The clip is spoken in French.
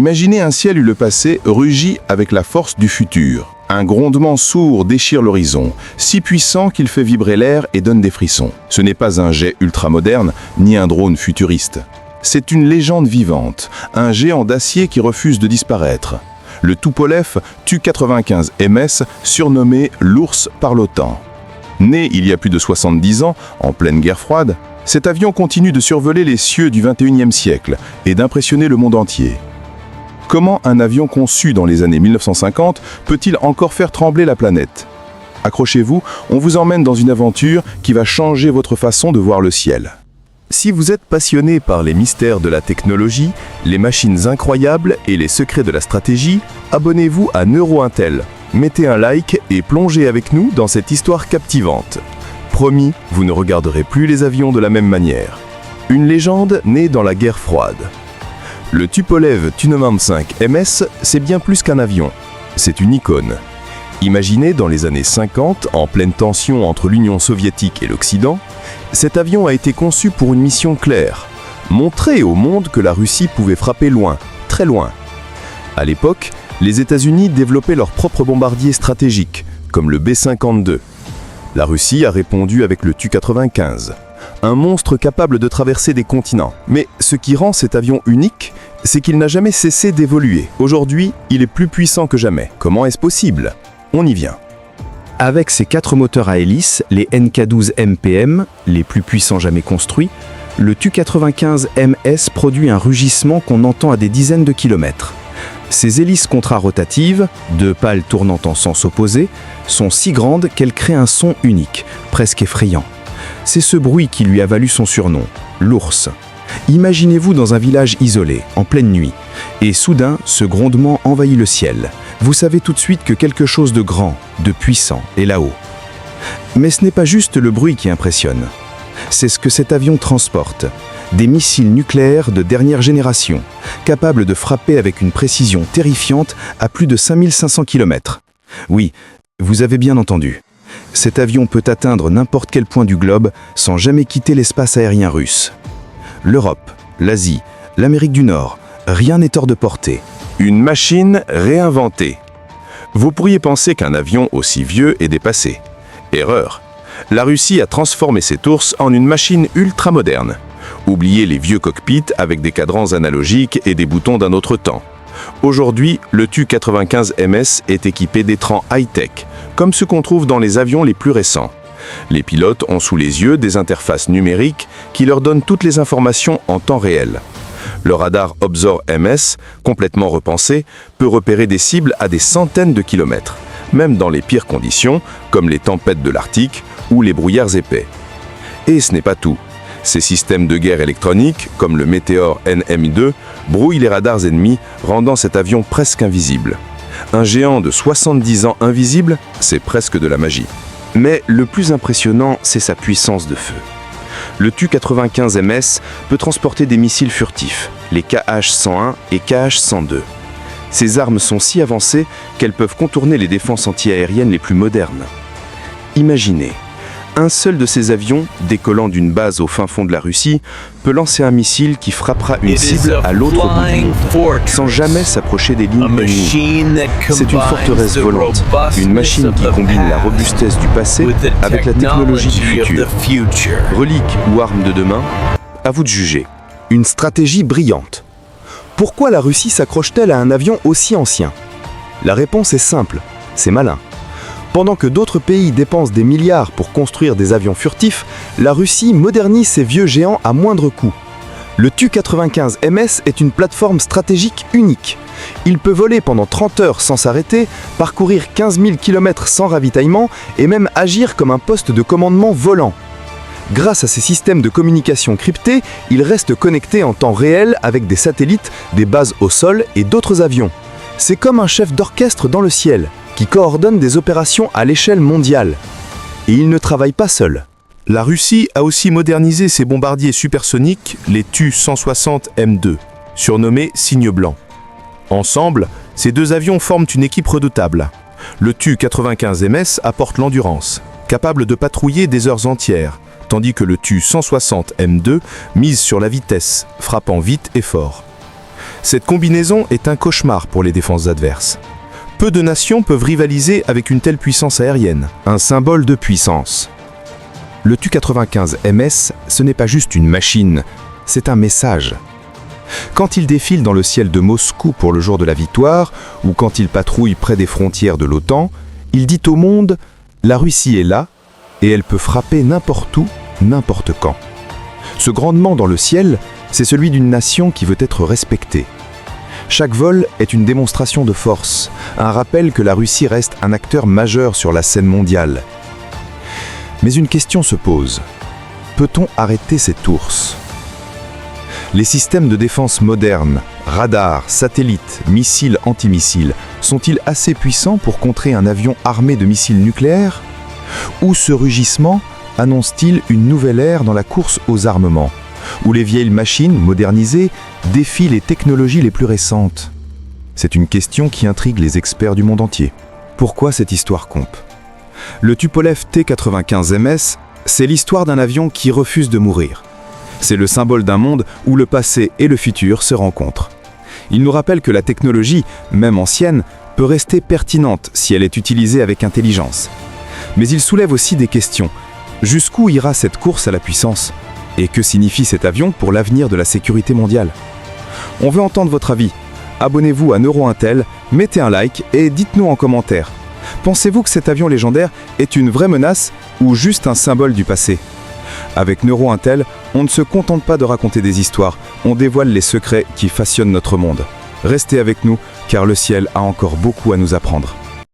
Imaginez un ciel où le passé rugit avec la force du futur. Un grondement sourd déchire l'horizon, si puissant qu'il fait vibrer l'air et donne des frissons. Ce n'est pas un jet ultramoderne, ni un drone futuriste. C'est une légende vivante, un géant d'acier qui refuse de disparaître. Le Tupolev Tu-95 MS, surnommé l'ours par l'OTAN. Né il y a plus de 70 ans, en pleine guerre froide, cet avion continue de survoler les cieux du XXIe siècle et d'impressionner le monde entier. Comment un avion conçu dans les années 1950 peut-il encore faire trembler la planète? Accrochez-vous, on vous emmène dans une aventure qui va changer votre façon de voir le ciel. Si vous êtes passionné par les mystères de la technologie, les machines incroyables et les secrets de la stratégie, abonnez-vous à NeuroIntel. Mettez un like et plongez avec nous dans cette histoire captivante. Promis, vous ne regarderez plus les avions de la même manière. Une légende née dans la guerre froide. Le Tupolev Tu-95 MS, c'est bien plus qu'un avion. C'est une icône. Imaginé dans les années 50, en pleine tension entre l'Union soviétique et l'Occident, cet avion a été conçu pour une mission claire, montrer au monde que la Russie pouvait frapper loin, très loin. À l'époque, les États-Unis développaient leurs propres bombardiers stratégiques, comme le B-52. La Russie a répondu avec le Tu-95, un monstre capable de traverser des continents. Mais ce qui rend cet avion unique, c'est qu'il n'a jamais cessé d'évoluer. Aujourd'hui, il est plus puissant que jamais. Comment est-ce possible? On y vient. Avec ses 4 moteurs à hélice, les NK-12 MPM, les plus puissants jamais construits, le Tu-95 MS produit un rugissement qu'on entend à des dizaines de kilomètres. Ses hélices contrarotatives, 2 pales tournant en sens opposé, sont si grandes qu'elles créent un son unique, presque effrayant. C'est ce bruit qui lui a valu son surnom, l'ours. Imaginez-vous dans un village isolé, en pleine nuit, et soudain, ce grondement envahit le ciel. Vous savez tout de suite que quelque chose de grand, de puissant est là-haut. Mais ce n'est pas juste le bruit qui impressionne. C'est ce que cet avion transporte. Des missiles nucléaires de dernière génération, capables de frapper avec une précision terrifiante à plus de 5500 km. Oui, vous avez bien entendu. Cet avion peut atteindre n'importe quel point du globe sans jamais quitter l'espace aérien russe. L'Europe, l'Asie, l'Amérique du Nord, rien n'est hors de portée. Une machine réinventée. Vous pourriez penser qu'un avion aussi vieux est dépassé. Erreur. La Russie a transformé cet ours en une machine ultra-moderne. Oubliez les vieux cockpits avec des cadrans analogiques et des boutons d'un autre temps. Aujourd'hui, le Tu-95 MS est équipé d'écrans high-tech, comme ceux qu'on trouve dans les avions les plus récents. Les pilotes ont sous les yeux des interfaces numériques qui leur donnent toutes les informations en temps réel. Le radar Obzor MS, complètement repensé, peut repérer des cibles à des centaines de kilomètres, même dans les pires conditions, comme les tempêtes de l'Arctique ou les brouillards épais. Et ce n'est pas tout. Ces systèmes de guerre électronique, comme le Meteor NM2, brouillent les radars ennemis, rendant cet avion presque invisible. Un géant de 70 ans invisible, c'est presque de la magie. Mais le plus impressionnant, c'est sa puissance de feu. Le Tu-95 MS peut transporter des missiles furtifs, les KH-101 et KH-102. Ces armes sont si avancées qu'elles peuvent contourner les défenses antiaériennes les plus modernes. Imaginez, un seul de ces avions, décollant d'une base au fin fond de la Russie, peut lancer un missile qui frappera une cible à l'autre bout du monde, sans jamais s'approcher des lignes ennemies. C'est une forteresse volante, une machine qui combine la robustesse du passé avec la technologie du futur. Relique ou arme de demain, à vous de juger. Une stratégie brillante. Pourquoi la Russie s'accroche-t-elle à un avion aussi ancien? La réponse est simple, c'est malin. Pendant que d'autres pays dépensent des milliards pour construire des avions furtifs, la Russie modernise ses vieux géants à moindre coût. Le Tu-95 MS est une plateforme stratégique unique. Il peut voler pendant 30 heures sans s'arrêter, parcourir 15 000 km sans ravitaillement et même agir comme un poste de commandement volant. Grâce à ces systèmes de communication cryptés, il reste connecté en temps réel avec des satellites, des bases au sol et d'autres avions. C'est comme un chef d'orchestre dans le ciel, qui coordonne des opérations à l'échelle mondiale. Et il ne travaille pas seul. La Russie a aussi modernisé ses bombardiers supersoniques, les Tu-160M2, surnommés Cygne blanc. Ensemble, ces deux avions forment une équipe redoutable. Le Tu-95 MS apporte l'endurance, capable de patrouiller des heures entières, tandis que le Tu-160M2 mise sur la vitesse, frappant vite et fort. Cette combinaison est un cauchemar pour les défenses adverses. Peu de nations peuvent rivaliser avec une telle puissance aérienne, un symbole de puissance. Le Tu-95 MS, ce n'est pas juste une machine, c'est un message. Quand il défile dans le ciel de Moscou pour le jour de la victoire, ou quand il patrouille près des frontières de l'OTAN, il dit au monde « La Russie est là, et elle peut frapper n'importe où, n'importe quand ». Ce grandement dans le ciel, c'est celui d'une nation qui veut être respectée. Chaque vol est une démonstration de force, un rappel que la Russie reste un acteur majeur sur la scène mondiale. Mais une question se pose. Peut-on arrêter cette ours ? Les systèmes de défense modernes, radars, satellites, missiles antimissiles, sont-ils assez puissants pour contrer un avion armé de missiles nucléaires ? Ou ce rugissement annonce-t-il une nouvelle ère dans la course aux armements, où les vieilles machines modernisées défient les technologies les plus récentes ? C'est une question qui intrigue les experts du monde entier. Pourquoi cette histoire comp ? Le Tupolev T-95 MS, c'est l'histoire d'un avion qui refuse de mourir. C'est le symbole d'un monde où le passé et le futur se rencontrent. Il nous rappelle que la technologie, même ancienne, peut rester pertinente si elle est utilisée avec intelligence. Mais il soulève aussi des questions. Jusqu'où ira cette course à la puissance ? Et que signifie cet avion pour l'avenir de la sécurité mondiale ? On veut entendre votre avis. Abonnez-vous à NeuroIntel, mettez un like et dites-nous en commentaire. Pensez-vous que cet avion légendaire est une vraie menace ou juste un symbole du passé ? Avec NeuroIntel, on ne se contente pas de raconter des histoires, on dévoile les secrets qui façonnent notre monde. Restez avec nous, car le ciel a encore beaucoup à nous apprendre.